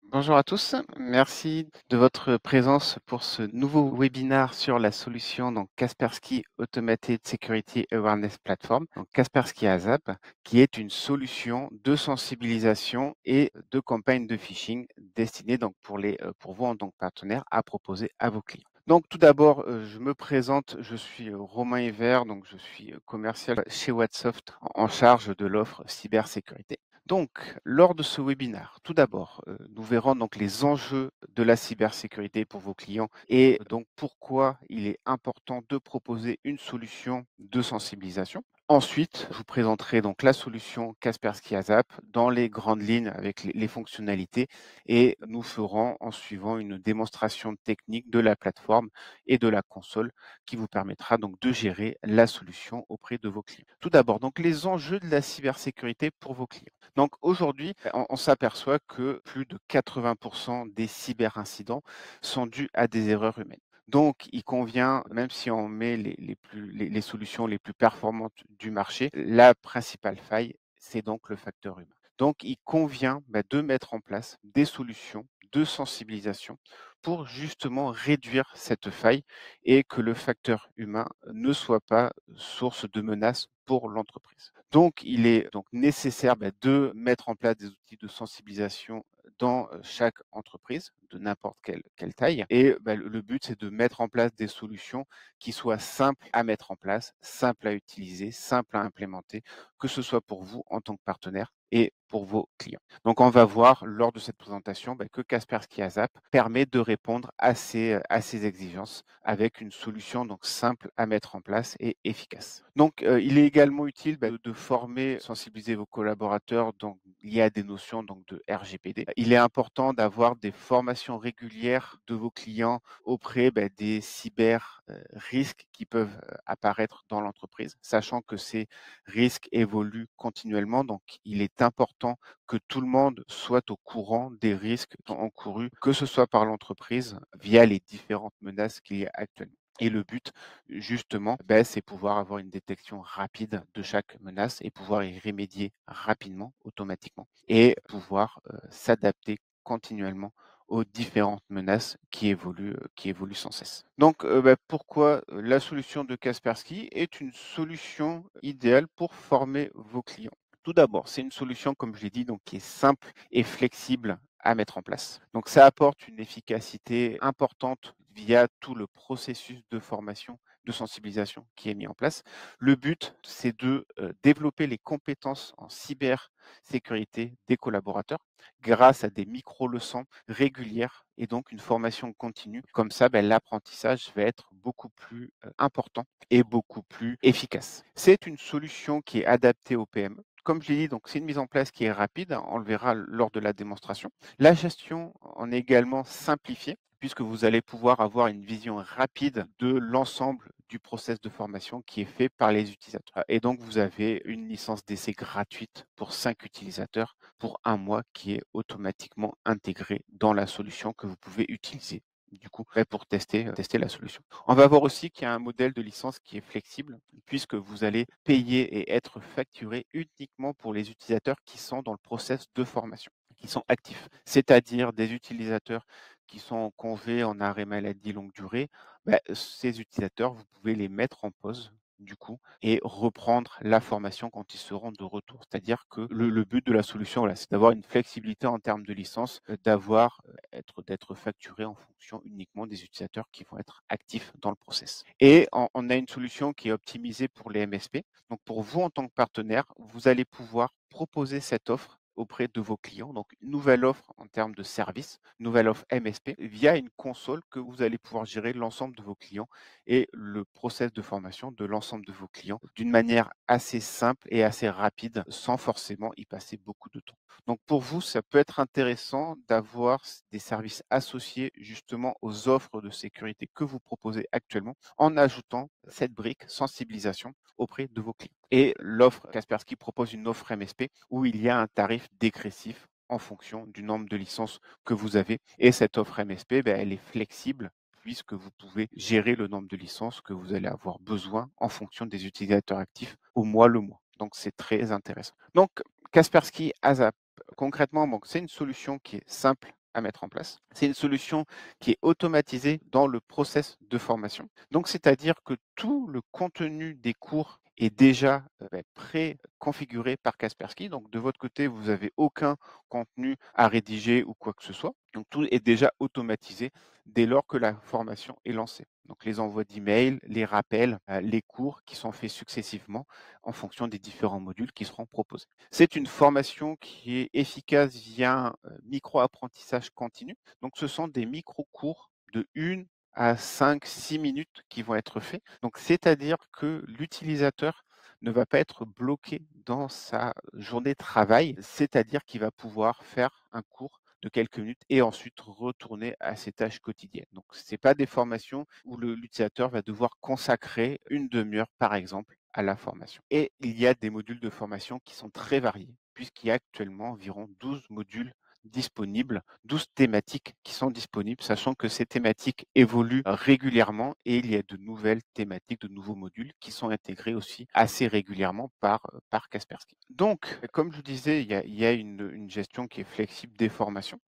Bonjour à tous, merci de votre présence pour ce nouveau webinaire sur la solution Kaspersky Automated Security Awareness Platform, donc Kaspersky ASAP, qui est une solution de sensibilisation et de campagne de phishing destinée pour vous en tant que partenaire à proposer à vos clients. Donc tout d'abord, je me présente, je suis Romain Hiver, donc je suis commercial chez Whatsoft en charge de l'offre cybersécurité. Donc, lors de ce webinaire, tout d'abord, nous verrons donc les enjeux de la cybersécurité pour vos clients et donc pourquoi il est important de proposer une solution de sensibilisation. Ensuite, je vous présenterai donc la solution Kaspersky ASAP dans les grandes lignes avec les fonctionnalités et nous ferons en suivant une démonstration technique de la plateforme et de la console qui vous permettra donc de gérer la solution auprès de vos clients. Tout d'abord, donc les enjeux de la cybersécurité pour vos clients. Donc aujourd'hui, on s'aperçoit que plus de 80% des cyberincidents sont dus à des erreurs humaines. Donc, il convient, même si on met les solutions les plus performantes du marché, la principale faille, c'est donc le facteur humain. Donc, il convient de mettre en place des solutions de sensibilisation pour justement réduire cette faille et que le facteur humain ne soit pas source de menace pour l'entreprise. Donc, il est donc nécessaire de mettre en place des outils de sensibilisation dans chaque entreprise de n'importe quelle taille. Et le but, c'est de mettre en place des solutions qui soient simples à mettre en place, simples à utiliser, simples à implémenter, que ce soit pour vous en tant que partenaire et pour vos clients. Donc, on va voir lors de cette présentation que Kaspersky ASAP permet de répondre à ces exigences avec une solution donc simple à mettre en place et efficace. Donc, il est également utile de former, sensibiliser vos collaborateurs donc liées à des notions donc de RGPD. Il est important d'avoir des formations régulières de vos clients auprès des cyber risques qui peuvent apparaître dans l'entreprise, sachant que ces risques évoluent continuellement. Donc, il est important que tout le monde soit au courant des risques encourus, que ce soit par l'entreprise via les différentes menaces qu'il y a actuellement. Et le but, justement, c'est pouvoir avoir une détection rapide de chaque menace et pouvoir y remédier rapidement, automatiquement, et pouvoir s'adapter continuellement aux différentes menaces qui évoluent sans cesse. Donc, pourquoi la solution de Kaspersky est une solution idéale pour former vos clients? Tout d'abord, c'est une solution, comme je l'ai dit, donc qui est simple et flexible à mettre en place. Donc, ça apporte une efficacité importante via tout le processus de formation, de sensibilisation qui est mis en place. Le but, c'est de développer les compétences en cybersécurité des collaborateurs grâce à des micro-leçons régulières et donc une formation continue. Comme ça, l'apprentissage va être beaucoup plus important et beaucoup plus efficace. C'est une solution qui est adaptée aux PME. Comme je l'ai dit, donc c'est une mise en place qui est rapide, on le verra lors de la démonstration. La gestion en est également simplifiée puisque vous allez pouvoir avoir une vision rapide de l'ensemble du process de formation qui est fait par les utilisateurs. Et donc, vous avez une licence d'essai gratuite pour 5 utilisateurs pour 1 mois qui est automatiquement intégrée dans la solution que vous pouvez utiliser du coup pour tester la solution. On va voir aussi qu'il y a un modèle de licence qui est flexible puisque vous allez payer et être facturé uniquement pour les utilisateurs qui sont dans le process de formation, qui sont actifs, c'est-à-dire des utilisateurs qui sont en congé, en arrêt maladie longue durée. Ces utilisateurs, vous pouvez les mettre en pause du coup et reprendre la formation quand ils seront de retour. C'est-à-dire que le but de la solution, voilà, c'est d'avoir une flexibilité en termes de licence, d'être facturé en fonction uniquement des utilisateurs qui vont être actifs dans le process. Et on a une solution qui est optimisée pour les MSP. Donc pour vous en tant que partenaire, vous allez pouvoir proposer cette offre auprès de vos clients. Donc, une nouvelle offre en termes de service, nouvelle offre MSP via une console que vous allez pouvoir gérer l'ensemble de vos clients et le process de formation de l'ensemble de vos clients d'une manière assez simple et assez rapide sans forcément y passer beaucoup de temps. Donc, pour vous, ça peut être intéressant d'avoir des services associés justement aux offres de sécurité que vous proposez actuellement en ajoutant cette brique sensibilisation auprès de vos clients. Et l'offre Kaspersky propose une offre MSP où il y a un tarif dégressif en fonction du nombre de licences que vous avez. Et cette offre MSP, elle est flexible puisque vous pouvez gérer le nombre de licences que vous allez avoir besoin en fonction des utilisateurs actifs au mois le mois. Donc, c'est très intéressant. Donc, Kaspersky ASAP, concrètement, c'est une solution qui est simple à mettre en place. C'est une solution qui est automatisée dans le process de formation. Donc, c'est-à-dire que tout le contenu des cours est déjà pré-configuré par Kaspersky. Donc, de votre côté, vous n'avez aucun contenu à rédiger ou quoi que ce soit. Donc, tout est déjà automatisé dès lors que la formation est lancée. Donc, les envois d'emails, les rappels, les cours qui sont faits successivement en fonction des différents modules qui seront proposés. C'est une formation qui est efficace via un micro-apprentissage continu. Donc, ce sont des micro-cours de 1 à 5-6 minutes qui vont être faits. Donc, c'est-à-dire que l'utilisateur ne va pas être bloqué dans sa journée de travail, c'est-à-dire qu'il va pouvoir faire un cours de quelques minutes et ensuite retourner à ses tâches quotidiennes. Donc, ce n'est pas des formations où l'utilisateur va devoir consacrer une demi-heure, par exemple, à la formation. Et il y a des modules de formation qui sont très variés, puisqu'il y a actuellement environ 12 modules disponibles, 12 thématiques qui sont disponibles, sachant que ces thématiques évoluent régulièrement et il y a de nouvelles thématiques, de nouveaux modules qui sont intégrés aussi assez régulièrement par Kaspersky. Donc, comme je vous disais, il y a une gestion qui est flexible des formations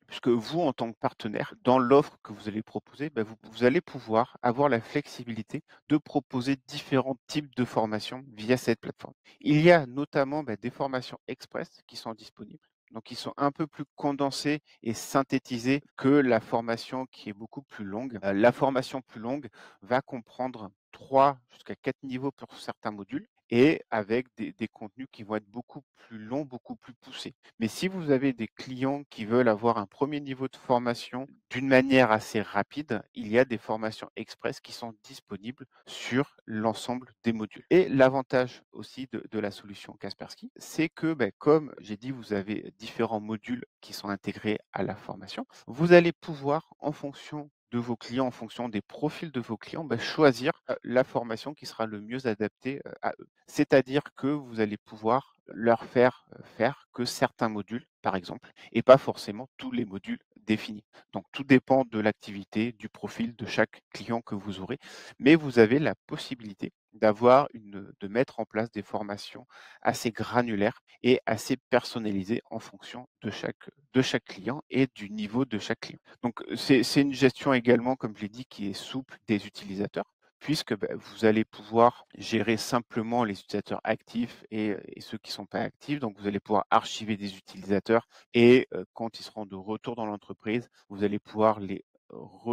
puisque vous, en tant que partenaire, dans l'offre que vous allez proposer, vous allez pouvoir avoir la flexibilité de proposer différents types de formations via cette plateforme. Il y a notamment des formations express qui sont disponibles. Donc, ils sont un peu plus condensés et synthétisés que la formation qui est beaucoup plus longue. La formation plus longue va comprendre 3 jusqu'à 4 niveaux pour certains modules et avec des contenus qui vont être beaucoup plus longs, beaucoup plus poussés. Mais si vous avez des clients qui veulent avoir un premier niveau de formation d'une manière assez rapide, il y a des formations express qui sont disponibles sur l'ensemble des modules. Et l'avantage aussi de la solution Kaspersky, c'est que, comme j'ai dit, vous avez différents modules qui sont intégrés à la formation. Vous allez pouvoir, en fonction de vos clients, en fonction des profils de vos clients, choisir la formation qui sera le mieux adaptée à eux. C'est-à-dire que vous allez pouvoir leur faire faire que certains modules, par exemple, et pas forcément tous les modules définis. Donc, tout dépend de l'activité, du profil de chaque client que vous aurez, mais vous avez la possibilité de mettre en place des formations assez granulaires et assez personnalisées en fonction de chaque client et du niveau de chaque client. Donc, c'est une gestion également, comme je l'ai dit, qui est souple des utilisateurs puisque vous allez pouvoir gérer simplement les utilisateurs actifs et ceux qui ne sont pas actifs. Donc, vous allez pouvoir archiver des utilisateurs et quand ils seront de retour dans l'entreprise, vous allez pouvoir les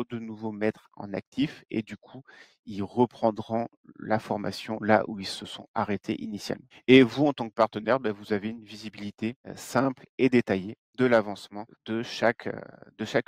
de nouveau mettre en actif et du coup, ils reprendront la formation là où ils se sont arrêtés initialement. Et vous, en tant que partenaire, vous avez une visibilité simple et détaillée de l'avancement de chaque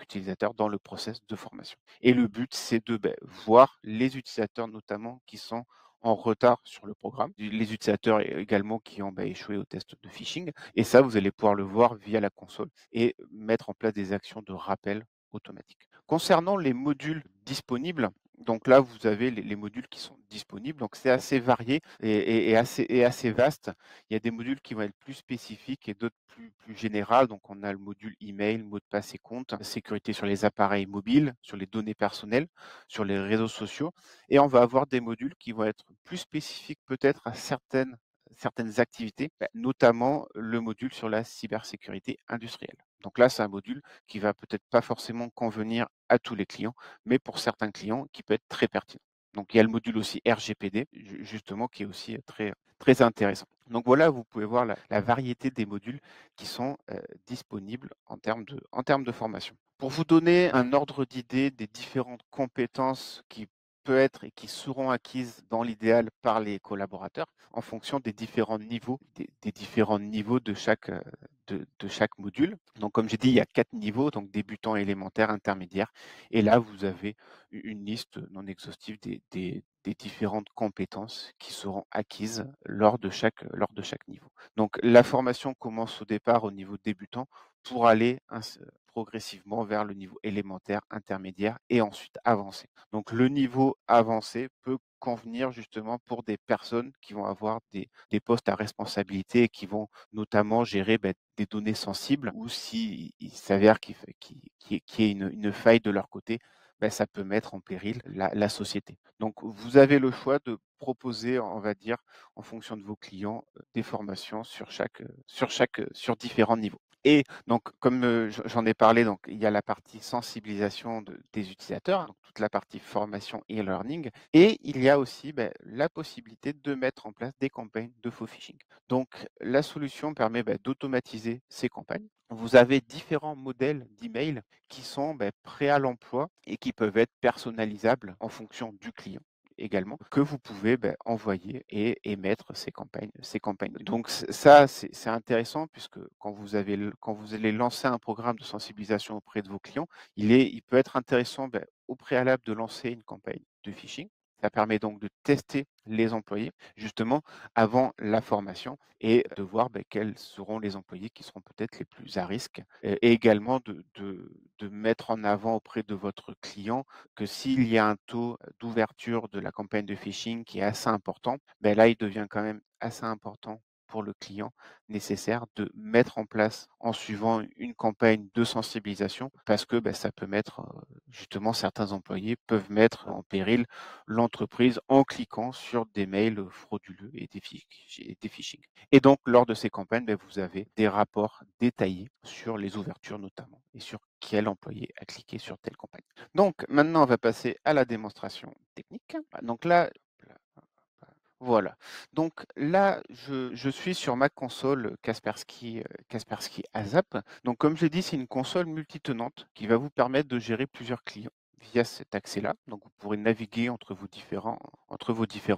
utilisateur dans le process de formation. Et le but, c'est de voir les utilisateurs notamment qui sont en retard sur le programme, les utilisateurs également qui ont échoué au test de phishing. Et ça, vous allez pouvoir le voir via la console et mettre en place des actions de rappel automatique. Concernant les modules disponibles, donc là, vous avez les modules qui sont disponibles. Donc, c'est assez varié et assez vaste. Il y a des modules qui vont être plus spécifiques et d'autres plus générales. Donc, on a le module email, mot de passe et compte, sécurité sur les appareils mobiles, sur les données personnelles, sur les réseaux sociaux. Et on va avoir des modules qui vont être plus spécifiques peut-être à certaines activités, notamment le module sur la cybersécurité industrielle. Donc là, c'est un module qui va peut-être pas forcément convenir à tous les clients, mais pour certains clients qui peut être très pertinent. Donc il y a le module aussi RGPD, justement, qui est aussi très intéressant. Donc voilà, vous pouvez voir la variété des modules qui sont disponibles en termes de formation. Pour vous donner un ordre d'idée des différentes compétences qui peut être et qui seront acquises dans l'idéal par les collaborateurs en fonction des différents niveaux, des différents niveaux de chaque module. Donc, comme j'ai dit, il y a 4 niveaux, donc débutant, élémentaire, intermédiaire. Et là, vous avez une liste non exhaustive des différentes compétences qui seront acquises lors de chaque niveau. Donc, la formation commence au départ au niveau débutant pour aller progressivement vers le niveau élémentaire, intermédiaire et ensuite avancé. Donc, le niveau avancé peut convenir justement pour des personnes qui vont avoir des postes à responsabilité et qui vont notamment gérer des données sensibles ou s'il s'avère qu'il y ait une faille de leur côté, ça peut mettre en péril la société. Donc, vous avez le choix de proposer, on va dire, en fonction de vos clients, des formations sur différents niveaux. Et donc, comme j'en ai parlé, donc, il y a la partie sensibilisation des utilisateurs, donc toute la partie formation et learning, et il y a aussi la possibilité de mettre en place des campagnes de faux phishing. Donc, la solution permet d'automatiser ces campagnes. Vous avez différents modèles d'email qui sont prêts à l'emploi et qui peuvent être personnalisables en fonction du client également, que vous pouvez envoyer et émettre ces campagnes. Donc ça, c'est intéressant puisque quand vous allez lancer un programme de sensibilisation auprès de vos clients, il peut être intéressant au préalable de lancer une campagne de phishing. Ça permet donc de tester les employés justement avant la formation et de voir quels seront les employés qui seront peut-être les plus à risque et également de mettre en avant auprès de votre client que s'il y a un taux d'ouverture de la campagne de phishing qui est assez important, là, il devient quand même assez important pour le client nécessaire de mettre en place en suivant une campagne de sensibilisation parce que ça peut mettre, justement, certains employés peuvent mettre en péril l'entreprise en cliquant sur des mails frauduleux et des phishing. Et donc, lors de ces campagnes, vous avez des rapports détaillés sur les ouvertures notamment et sur quel employé a cliqué sur telle campagne. Donc, maintenant, on va passer à la démonstration technique. Donc là, voilà. Donc là, je suis sur ma console Kaspersky ASAP. Donc, comme je l'ai dit, c'est une console multitenante qui va vous permettre de gérer plusieurs clients via cet accès-là. Donc, vous pourrez naviguer entre vos différents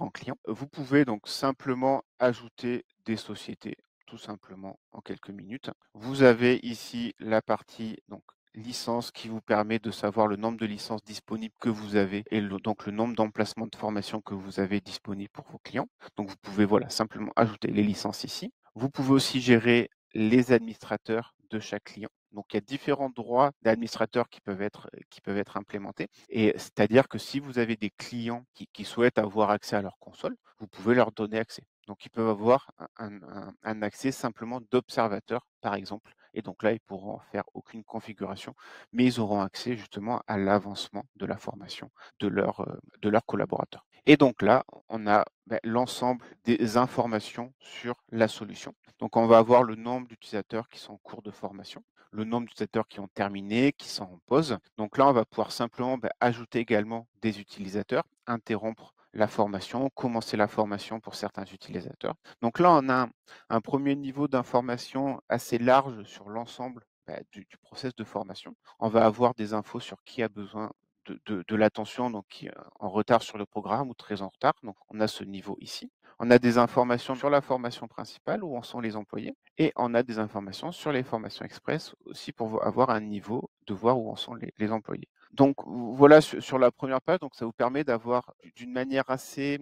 clients. Vous pouvez donc simplement ajouter des sociétés, tout simplement en quelques minutes. Vous avez ici la partie donc licence qui vous permet de savoir le nombre de licences disponibles que vous avez et donc le nombre d'emplacements de formation que vous avez disponibles pour vos clients. Donc vous pouvez simplement ajouter les licences ici. Vous pouvez aussi gérer les administrateurs de chaque client. Donc il y a différents droits d'administrateurs qui peuvent être implémentés. Et c'est-à-dire que si vous avez des clients qui souhaitent avoir accès à leur console, vous pouvez leur donner accès. Donc ils peuvent avoir un accès simplement d'observateurs, par exemple. Et donc là, ils pourront faire aucune configuration, mais ils auront accès justement à l'avancement de la formation de leurs collaborateurs. Et donc là, on a l'ensemble des informations sur la solution. Donc on va avoir le nombre d'utilisateurs qui sont en cours de formation, le nombre d'utilisateurs qui ont terminé, qui sont en pause. Donc là, on va pouvoir simplement ajouter également des utilisateurs, interrompre la formation, commencer la formation pour certains utilisateurs. Donc là, on a un premier niveau d'information assez large sur l'ensemble du process de formation. On va avoir des infos sur qui a besoin de l'attention, donc qui est en retard sur le programme ou très en retard. Donc, on a ce niveau ici. On a des informations sur la formation principale, où en sont les employés, et on a des informations sur les formations express aussi pour avoir un niveau de voir où en sont les employés. Donc, voilà sur la première page. Donc, ça vous permet d'avoir d'une manière assez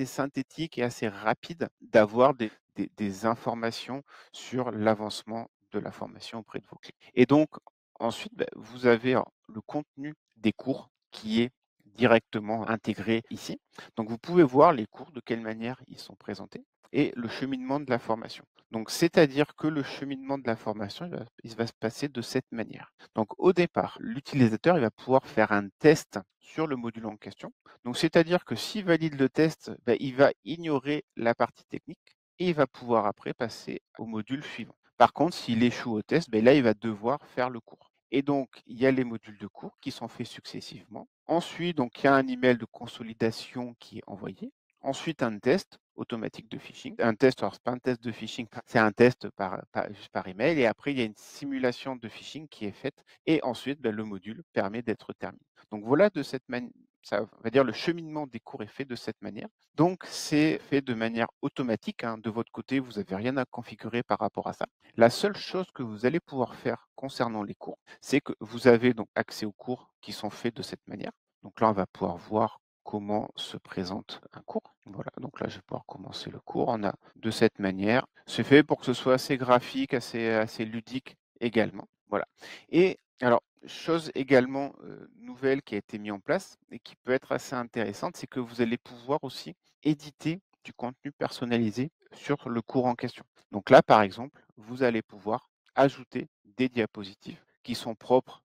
synthétique et assez rapide d'avoir des informations sur l'avancement de la formation auprès de vos clients. Et donc, ensuite, vous avez le contenu des cours qui est directement intégré ici. Donc, vous pouvez voir les cours, de quelle manière ils sont présentés et le cheminement de la formation. Donc, c'est-à-dire que le cheminement de la formation, il va se passer de cette manière. Donc, au départ, l'utilisateur, il va pouvoir faire un test sur le module en question. Donc, c'est-à-dire que s'il valide le test, il va ignorer la partie technique et il va pouvoir après passer au module suivant. Par contre, s'il échoue au test, là, il va devoir faire le cours. Et donc, il y a les modules de cours qui sont faits successivement. Ensuite, donc, il y a un email de consolidation qui est envoyé. Ensuite, un test automatique de phishing. Un test, alors, ce n'est pas un test de phishing, c'est un test juste par email. Et après, il y a une simulation de phishing qui est faite. Et ensuite, le module permet d'être terminé. Donc, voilà de cette manière. Ça va dire le cheminement des cours est fait de cette manière. Donc, c'est fait de manière automatique. De votre côté, vous n'avez rien à configurer par rapport à ça. La seule chose que vous allez pouvoir faire concernant les cours, c'est que vous avez donc accès aux cours qui sont faits de cette manière. Donc là, on va pouvoir voir comment se présente un cours. Voilà, donc là, je vais pouvoir commencer le cours. On a de cette manière. C'est fait pour que ce soit assez graphique, assez ludique également. Voilà. Et alors, chose également nouvelle qui a été mise en place et qui peut être assez intéressante, c'est que vous allez pouvoir aussi éditer du contenu personnalisé sur le cours en question. Donc là, par exemple, vous allez pouvoir ajouter des diapositives qui sont propres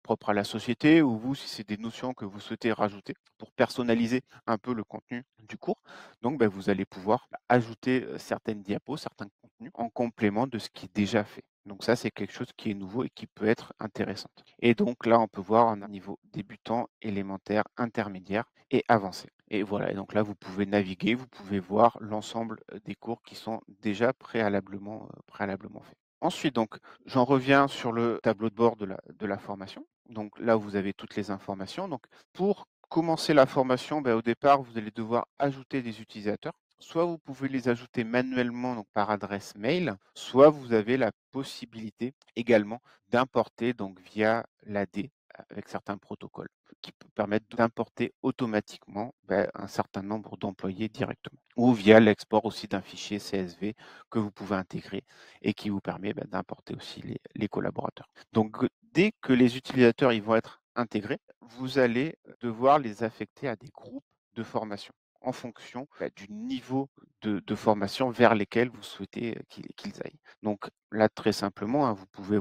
propres à la société, ou vous, si c'est des notions que vous souhaitez rajouter pour personnaliser un peu le contenu du cours. Donc, vous allez pouvoir ajouter certaines diapos, certains contenus en complément de ce qui est déjà fait. Donc ça, c'est quelque chose qui est nouveau et qui peut être intéressant. Et donc là, on peut voir en niveau débutant, élémentaire, intermédiaire et avancé. Et voilà, et donc là, vous pouvez naviguer, vous pouvez voir l'ensemble des cours qui sont déjà préalablement faits. Ensuite, donc, j'en reviens sur le tableau de bord de la formation. Donc là, vous avez toutes les informations. Donc, pour commencer la formation, au départ, vous allez devoir ajouter des utilisateurs. Soit vous pouvez les ajouter manuellement, donc par adresse mail, soit vous avez la possibilité également d'importer donc via l'AD avec certains protocoles qui peut permettre d'importer automatiquement un certain nombre d'employés directement, ou via l'export aussi d'un fichier CSV que vous pouvez intégrer et qui vous permet d'importer aussi les collaborateurs. Donc, dès que les utilisateurs ils vont être intégrés, vous allez devoir les affecter à des groupes de formation en fonction du niveau de formation vers lesquels vous souhaitez qu'ils aillent. Donc là, très simplement, vous pouvez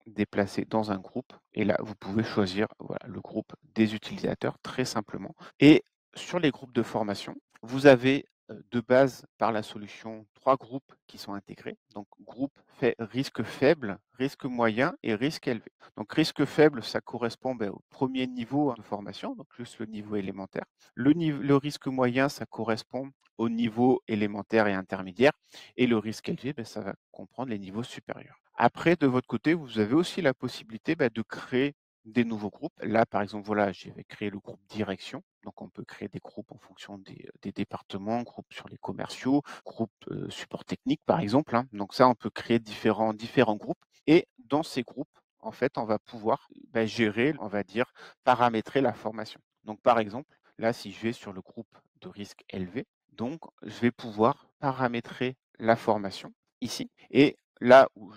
déplacer dans un groupe et là, vous pouvez choisir le groupe des utilisateurs très simplement. Et sur les groupes de formation, vous avez de base par la solution 3 groupes qui sont intégrés. Donc groupe fait risque faible, risque moyen et risque élevé. Donc risque faible, ça correspond au premier niveau de formation, donc juste le niveau élémentaire. Le risque moyen, ça correspond au niveau élémentaire et intermédiaire. Et le risque élevé, ça va comprendre les niveaux supérieurs. Après, de votre côté, vous avez aussi la possibilité de créer des nouveaux groupes. Là, par exemple, j'avais créé le groupe direction. Donc, on peut créer des groupes en fonction des départements, groupes sur les commerciaux, groupes support technique, par exemple. Donc, ça, on peut créer différents groupes. Et dans ces groupes, en fait, on va pouvoir gérer, on va dire, paramétrer la formation. Donc, par exemple, là, si je vais sur le groupe de risque élevé, donc, je vais pouvoir paramétrer la formation ici. Et là où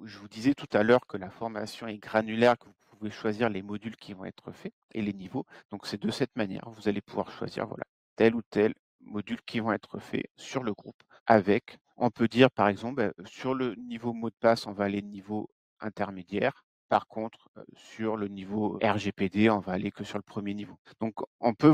je vous disais tout à l'heure que la formation est granulaire, que vous pouvez choisir les modules qui vont être faits et les niveaux. Donc, c'est de cette manière, vous allez pouvoir choisir tel ou tel module qui vont être faits sur le groupe avec, on peut dire par exemple, sur le niveau mot de passe, on va aller niveau intermédiaire. Par contre, sur le niveau RGPD, on va aller que sur le premier niveau. Donc, on peut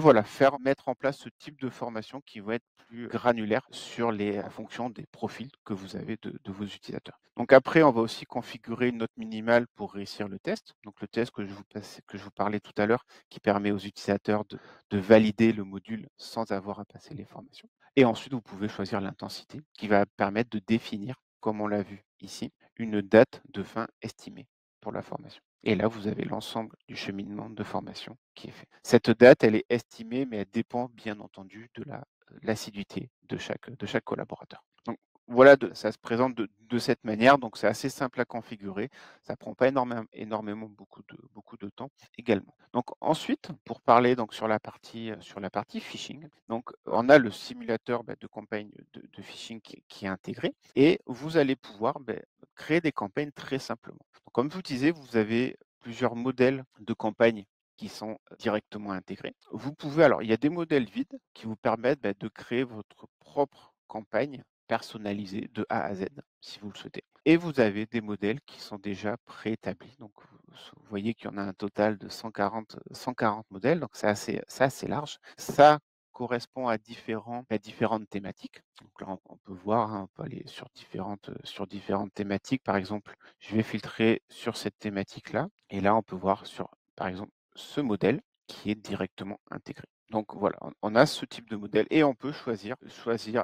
mettre en place ce type de formation qui va être plus granulaire sur les fonctions des profils que vous avez de vos utilisateurs. Donc après, on va aussi configurer une note minimale pour réussir le test. Donc le test que je vous parlais tout à l'heure, qui permet aux utilisateurs de valider le module sans avoir à passer les formations. Et ensuite, vous pouvez choisir l'intensité qui va permettre de définir, comme on l'a vu ici, une date de fin estimée pour la formation. Et là, vous avez l'ensemble du cheminement de formation qui est fait. Cette date, elle est estimée, mais elle dépend bien entendu de l'assiduité de chaque collaborateur. Donc voilà, ça se présente de cette manière, donc c'est assez simple à configurer. Ça ne prend pas énormément beaucoup de temps également. Donc ensuite, pour parler donc sur la partie phishing, donc on a le simulateur de campagne de phishing qui est intégré et vous allez pouvoir créer des campagnes très simplement. Donc, comme je vous disais, vous avez plusieurs modèles de campagnes qui sont directement intégrés. Vous pouvez, alors il y a des modèles vides qui vous permettent de créer votre propre campagne personnalisée de A à Z, si vous le souhaitez. Et vous avez des modèles qui sont déjà préétablis. Donc, vous voyez qu'il y en a un total de 140 modèles, donc c'est assez large. Ça correspond à différentes thématiques. Donc là, on peut voir, on peut aller sur différentes thématiques. Par exemple, je vais filtrer sur cette thématique-là. Et là, on peut voir sur, par exemple, ce modèle qui est directement intégré. Donc voilà, on a ce type de modèle et on peut choisir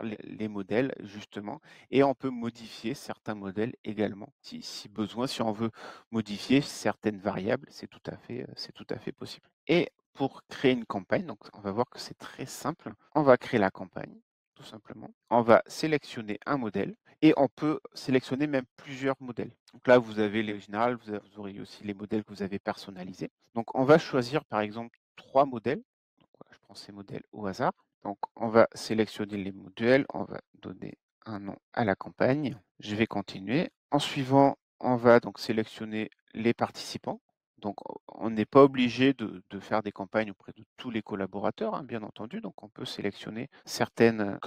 les modèles justement et on peut modifier certains modèles également si besoin, si on veut modifier certaines variables, c'est tout à fait possible. Et pour créer une campagne, donc on va voir que c'est très simple. On va créer la campagne, tout simplement. On va sélectionner un modèle et on peut sélectionner même plusieurs modèles. Donc là, vous avez les générales, vous aurez aussi les modèles que vous avez personnalisés. Donc on va choisir par exemple 3 modèles. Donc, voilà, je prends ces modèles au hasard. Donc on va sélectionner les modèles, on va donner un nom à la campagne. Je vais continuer. En suivant, on va donc sélectionner les participants. Donc, on n'est pas obligé de faire des campagnes auprès de tous les collaborateurs, bien entendu. Donc, on peut sélectionner certains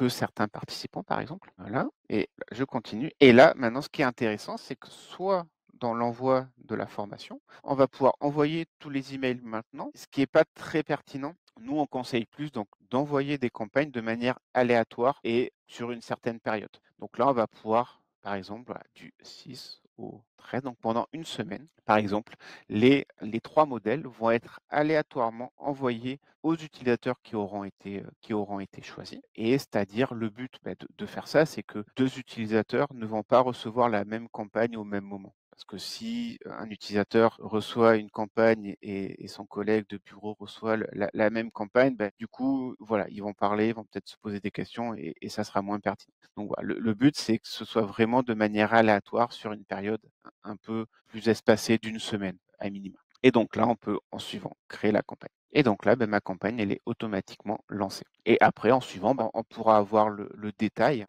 participants, par exemple. Voilà. Et je continue. Et là, maintenant, ce qui est intéressant, c'est que soit dans l'envoi de la formation. On va pouvoir envoyer tous les emails maintenant, ce qui n'est pas très pertinent. Nous, on conseille plus donc d'envoyer des campagnes de manière aléatoire et sur une certaine période. Donc là, on va pouvoir, par exemple, voilà, du 6 au 13, donc pendant une semaine, par exemple, les 3 modèles vont être aléatoirement envoyés aux utilisateurs qui auront été choisis. Et c'est-à-dire, le but de faire ça, c'est que 2 utilisateurs ne vont pas recevoir la même campagne au même moment. Parce que si un utilisateur reçoit une campagne et son collègue de bureau reçoit la même campagne, du coup, voilà, ils vont parler, ils vont peut-être se poser des questions et ça sera moins pertinent. Donc voilà, le but, c'est que ce soit vraiment de manière aléatoire sur une période un peu plus espacée d'une semaine à minima. Et donc là, on peut, en suivant, créer la campagne. Et donc là, ma campagne, elle est automatiquement lancée. Et après, en suivant, on pourra avoir le détail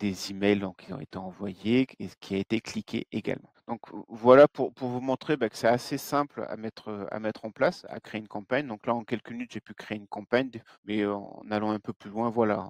des emails donc, qui ont été envoyés et ce qui a été cliqué également. Donc voilà pour vous montrer que c'est assez simple à mettre en place, à créer une campagne. Donc là, en quelques minutes, j'ai pu créer une campagne, mais en allant un peu plus loin, voilà,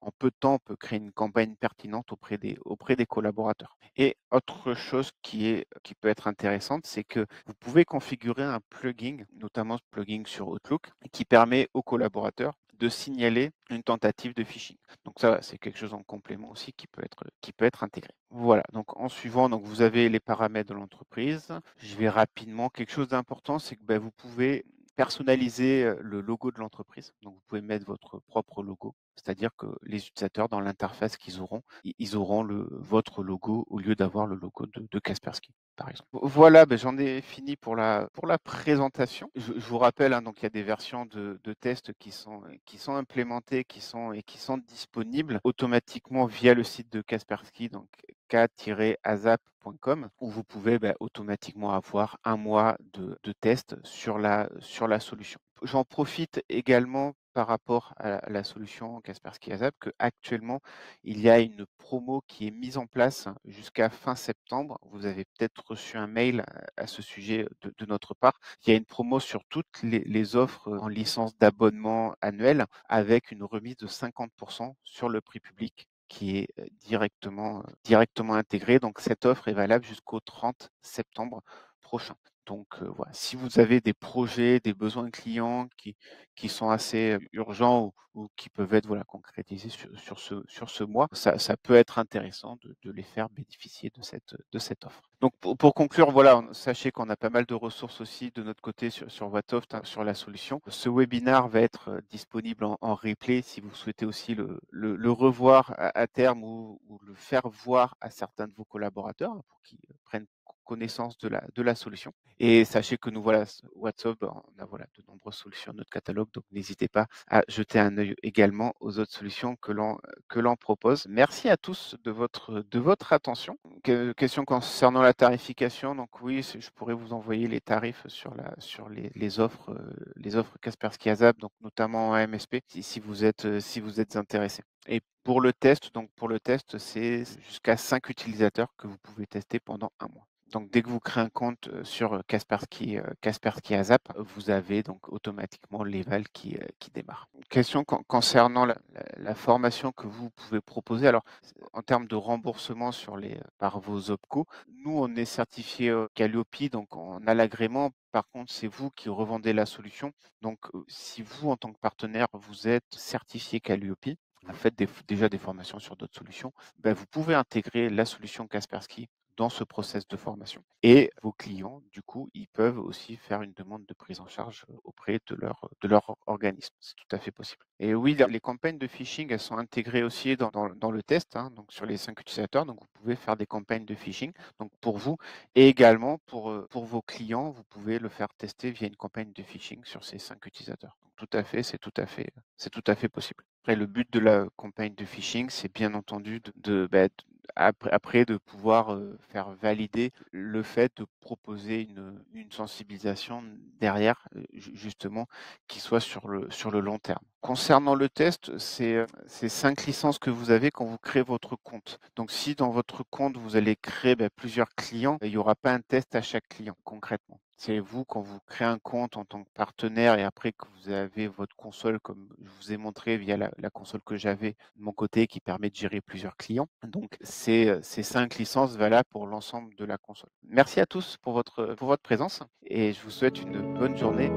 en peu de temps, on peut créer une campagne pertinente auprès des collaborateurs. Et autre chose qui peut être intéressante, c'est que vous pouvez configurer un plugin, notamment ce plugin sur Outlook, qui permet aux collaborateurs de signaler une tentative de phishing. Donc ça, c'est quelque chose en complément aussi qui peut être intégré. Voilà, donc en suivant, donc vous avez les paramètres de l'entreprise. Je vais rapidement. Quelque chose d'important, c'est que vous pouvez personnaliser le logo de l'entreprise. Donc, vous pouvez mettre votre propre logo. C'est-à-dire que les utilisateurs, dans l'interface qu'ils auront, ils auront votre logo au lieu d'avoir le logo de Kaspersky, par exemple. Voilà, j'en ai fini pour la présentation. Je vous rappelle, hein, donc il y a des versions de tests qui sont implémentées, qui sont disponibles automatiquement via le site de Kaspersky, donc k-azap.com, où vous pouvez automatiquement avoir un mois de test sur la solution. J'en profite également par rapport à la solution Kaspersky Azap qu'actuellement, il y a une promo qui est mise en place jusqu'à fin septembre. Vous avez peut-être reçu un mail à ce sujet de notre part. Il y a une promo sur toutes les offres en licence d'abonnement annuel avec une remise de 50% sur le prix public qui est directement intégré. Donc, cette offre est valable jusqu'au 30 septembre prochain. Donc, voilà, si vous avez des projets, des besoins clients qui sont assez urgents ou qui peuvent être concrétisés sur ce mois, ça peut être intéressant de les faire bénéficier de cette offre. Donc, pour conclure, voilà, sachez qu'on a pas mal de ressources aussi de notre côté sur Whatsoft, hein, sur la solution. Ce webinaire va être disponible en replay si vous souhaitez aussi le revoir à terme ou le faire voir à certains de vos collaborateurs, hein, pour qu'ils prennent connaissance de la solution. Et sachez que nous, voilà, WhatsApp, on a de nombreuses solutions dans notre catalogue, donc n'hésitez pas à jeter un œil également aux autres solutions que l'on propose. Merci à tous de votre attention. Question concernant la tarification, donc oui, je pourrais vous envoyer les tarifs sur les offres Kaspersky Azap, donc notamment en MSP, si vous êtes intéressé. Et pour le test, c'est jusqu'à 5 utilisateurs que vous pouvez tester pendant un mois. Donc, dès que vous créez un compte sur Kaspersky Azap, vous avez donc automatiquement l'éval qui démarre. Question concernant la formation que vous pouvez proposer. Alors, en termes de remboursement par vos OPCO, nous, on est certifié Calliope, donc on a l'agrément. Par contre, c'est vous qui revendez la solution. Donc, si vous, en tant que partenaire, vous êtes certifié Calliope, vous faites déjà des formations sur d'autres solutions, vous pouvez intégrer la solution Kaspersky dans ce process de formation. Et vos clients, du coup, ils peuvent aussi faire une demande de prise en charge auprès de leur organisme. C'est tout à fait possible. Et oui, les campagnes de phishing, elles sont intégrées aussi dans le test, hein, donc sur les 5 utilisateurs. Donc, vous pouvez faire des campagnes de phishing, donc pour vous et également pour vos clients, vous pouvez le faire tester via une campagne de phishing sur ces 5 utilisateurs. Donc, tout à fait, c'est tout à fait possible. Après, le but de la campagne de phishing, c'est bien entendu après de pouvoir faire valider le fait de proposer une sensibilisation derrière, justement, qui soit sur le long terme. Concernant le test, c'est 5 licences que vous avez quand vous créez votre compte. Donc, si dans votre compte, vous allez créer plusieurs clients, il n'y aura pas un test à chaque client concrètement. C'est vous, quand vous créez un compte en tant que partenaire et après que vous avez votre console, comme je vous ai montré via la console que j'avais de mon côté qui permet de gérer plusieurs clients. Donc, ces 5 licences valables pour l'ensemble de la console. Merci à tous pour votre présence et je vous souhaite une bonne journée.